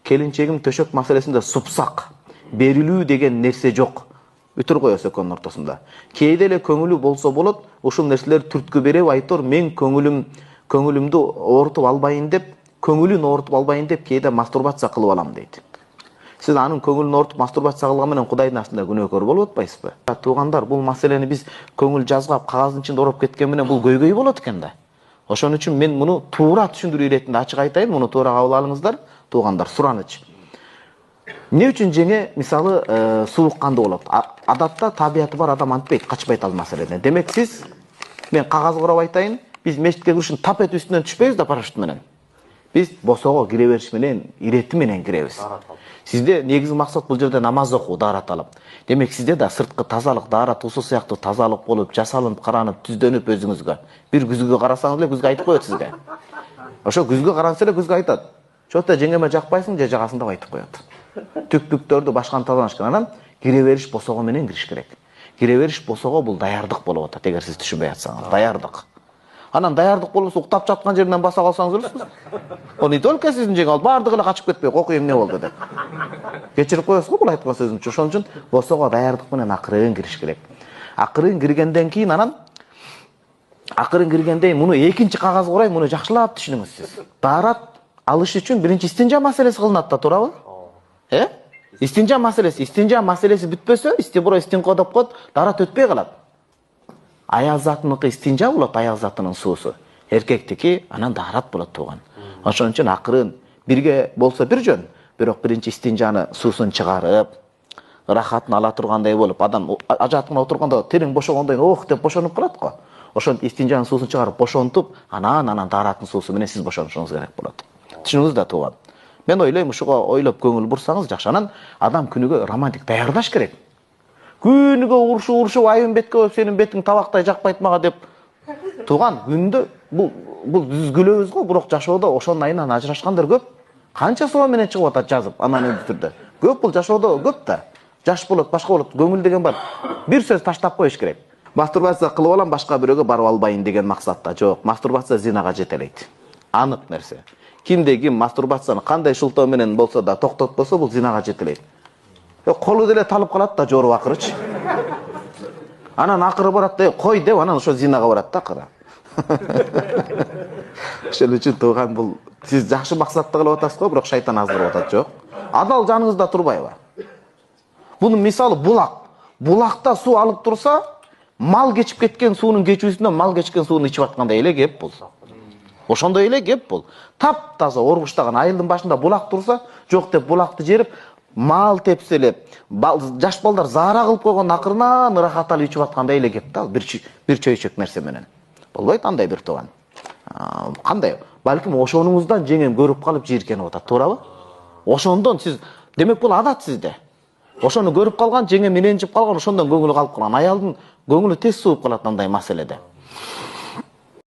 келинчегим төшөк маселесинде супсак берилүү деген нерсе жок. Үтүр коёс экөөнүн ортосунда. Кээде эле көңүлү болсо болот, ушул нерселер түрткү берип айтор, мен көңүлүмдү оорутуп албайын деп, көңүлүн оорутуп албайын деп кээде мастурбация кылып алам дейт. Сиз анын көңүлүн оорутуп мастурбация кылган менен Кудайдын астында күнөөкөр болуп атпайсызбы? Туугандар, бул маселени биз көңүл жазгап, кагаздын ичинде ороп кеткен менен бул көйгөй болот экен да. Ошон үчүн мен муну туура түшүндүрүү иретинде ачык айтайын, муну туура кабыл алыңыздар, туугандар, сураныч. Эмне үчүн жеңе мисалы суук кандуу болот? Адатта табияты бар адам антпайт, качпайт ал маселеден. Демек сиз, мен кагаз курап айтайын, биз мешитке киришин тапет үстүнөн түшпөйбүз да парашют менен. Биз босого кире бериш менен, ирети менен киребиз. Сизде негизги максат бул жерде намаз окуу, даарат алып. Демек сизде да сырткы тазалык, даарат ушул сыяктуу тазалык болуп, жасалынып, каранып, түздөнүп өзүңүзгө. Бир күзгүгө карасаңыз эле күзгө айтып коет сизге. Ошо күзгө каранса эле күзгө айтат. Чота жеңеме жакпайсың же жагасың деп айтып коет. Түк-түктөрдү башканы тазалаш керек. Анан кире бериш босого менен кириш керек. Кире бериш босого бул даярдык болуп атат, эгер сиз түшүнбөй атсаңыз. Даярдык. Анан даярдык болбосо уктап жаткан жеринен баса калсаңыз өлөсүз. Ол не только сиздин жеңе ал, баардыгы эле качып кетпей, окуй эмне болду деп. Кечирип коесуз го бул айткан сөзүмчү. Ошон үчүн босого даярдык менен акырын кириш керек. Акырын киргенден кийин анан муну экинчи кагаз курай, муну жакшылап түшүнүңүз сиз. Даарат алыш үчүн биринчи истинжа маселеси кылынат да, туурабы? Истинжа маселеси бүтпөсө, истибро истинко деп коет, даарат өтпөй калат. Аял затыныкы истинжа болот, аял затынын суусу. Эркектики анан даарат болот тууган. Ошон үчүн акырын бирге болсо бир жөн, бирок биринчи истинжаны суусун чыгарып, рахатын ала тургандай болуп, адам ажатына отурганда терең бошогондон ох деп бошонуп калат го. Ошон истинжанын суусун чыгарып бошонтуп, анан даараттын суусу менен сиз бошонушуңуз керек болот. Түшүнүңүз да тууган. Мен ойлойм, ушуга ойлоп көңүл бурсаңыз жакшы. Анан адам күнүгө романтик даярдаш керек. Күнүгө урушуп, айын бетке коюп, сенин бетиң табактай жакпайт мага деп. Тууган, күндө бул күлөбүз го, бирок жашоодо ошонун айынан ажырашкандар көп. Канча суроо менен чыгып атат жазып, аноним түрдө. Көп бул жашоодо көп да. Жаш болот, башка болот, көңүл деген бар. Бир сөз таштап коюш керек. Мастурбация кылып алам, башка бирөөгө барып албайын деген максатта. Жок, мастурбация зинага жетелейт. Анык нерсе. Кимде ким мастурбацияны кандай шылтоо менен болсо да токтотпосо, бул зинага жетелейт. Колу деле талып калат да жоруп акырычы. Анан акыры барат да, кой деп, анан ошо зинага барат да акыры. Ошон үчүн тууган, бул сиз жакшы максатта кылып атасыз го, бирок шайтан аздырып атат, жок. Адал жаныңызда турбайбы? Бунун мисалы булак. Булакта суу алып турса, мал кечип кеткен суунун кечүүсүнөн мал кечкен сууну ичип аткандай эле кеп бул. Ошондой эле кеп бул. Таптаза оргуштаган айылдын башында булак турса, жок деп булакты жерип, мал тепселеп, жаш балдар заара кылып койгон акырынан ырахат алып ичип аткандай эле кеп да, бир чөйчөк нерсе менен. Болбойт андай бир тууган. Кандай? Балким ошонуңуздан жеңем көрүп калып жийиркенип атат, туурабы? Ошондон сиз, демек бул адат сизде. Ошону көрүп калган, жеңем ренжип калган, ошондон көңүлү калып калган. Аялдын көңүлү тез сууп калат андай маселеде.